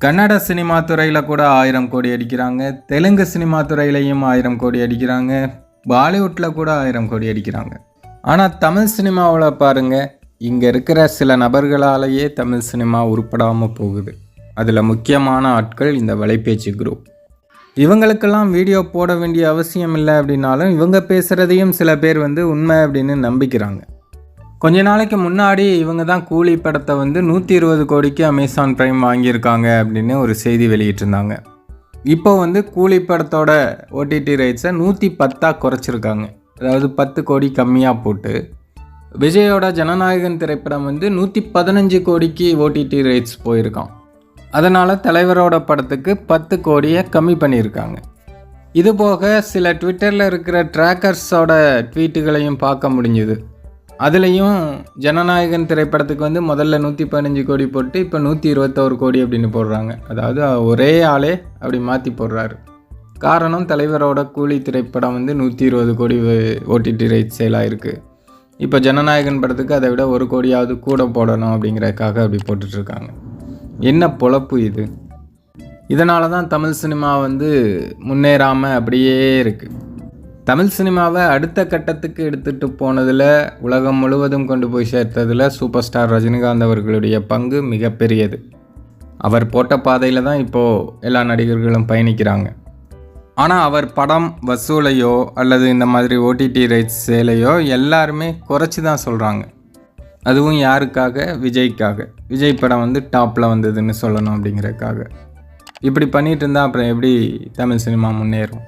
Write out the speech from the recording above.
Kannada cinema துறையில் கூட 1000 கோடி அடிக்கிறாங்க. தெலுங்கு சினிமா துறையிலையும் 1000 கோடி அடிக்கிறாங்க. பாலிவுட்டில் கூட 1000 கோடி அடிக்கிறாங்க. ஆனால் தமிழ் சினிமாவில் பாருங்கள், இங்கே இருக்கிற சில நபர்களாலேயே தமிழ் சினிமா உருப்படாமல் போகுது. அதில் முக்கியமான ஆட்கள் இந்த வலைபேச்சு குரூப். இவங்களுக்கெல்லாம் வீடியோ போட வேண்டிய அவசியம் இல்லை அப்படின்னாலும் இவங்க பேசுகிறதையும் சில பேர் உண்மை அப்படின்னு நம்பிக்கிறாங்க. கொஞ்ச நாளைக்கு முன்னாடி இவங்க தான் கூலி படத்தை 120 கோடிக்கு அமேசான் பிரைம் வாங்கியிருக்காங்க அப்படின்னு ஒரு செய்தி வெளியிட்டிருந்தாங்க. இப்போ கூலி படத்தோட ஓடிடி ரைட்ஸை 110 குறைச்சிருக்காங்க. அதாவது 10 கோடி கம்மியாக போட்டு விஜயோட ஜனநாயகன் திரைப்படம் 115 கோடிக்கு ஓடிடி ரைட்ஸ் போயிருக்கான். அதனால் தலைவரோட படத்துக்கு 10 கோடியை கம்மி பண்ணியிருக்காங்க. இதுபோக சில ட்விட்டரில் இருக்கிற ட்ராக்கர்ஸோட ட்வீட்டுகளையும் பார்க்க முடிஞ்சுது. அதுலேயும் ஜனநாயகன் திரைப்படத்துக்கு முதல்ல 115 கோடி போட்டு இப்போ 121 கோடி அப்படின்னு போடுறாங்க. அதாவது ஒரே ஆளே அப்படி மாற்றி போடுறாரு. காரணம், தலைவரோட கூலி திரைப்படம் 120 கோடி ஓடிடி ரைட் சேலாக இருக்குது. இப்போ ஜனநாயகன் படத்துக்கு அதை விட 1 கோடியாவது கூட போடணும் அப்படிங்கிறதுக்காக அப்படி போட்டுட்ருக்காங்க. என்ன பொழப்பு இது! இதனால தான் தமிழ் சினிமா முன்னேறாமல் அப்படியே இருக்குது. தமிழ் சினிமாவை அடுத்த கட்டத்துக்கு எடுத்துகிட்டு போனதில், உலகம் முழுவதும் கொண்டு போய் சேர்த்ததில் சூப்பர் ஸ்டார் ரஜினிகாந்த் அவர்களுடைய பங்கு மிகப்பெரியது. அவர் போட்ட பாதையில் தான் இப்போது எல்லா நடிகர்களும் பயணிக்கிறாங்க. ஆனால் அவர் படம் வசூலையோ அல்லது இந்த மாதிரி ஓடிடி ரைட்ஸ் சேலையோ எல்லாருமே குறைச்சி தான் சொல்கிறாங்க. அதுவும் யாருக்காக? விஜய்க்காக. விஜய் படம் டாப்பில் வந்ததுன்னு சொல்லணும் அப்படிங்கிறதுக்காக. இப்படி பண்ணிகிட்டு இருந்தால் அப்புறம் எப்படி தமிழ் சினிமா முன்னேறும்?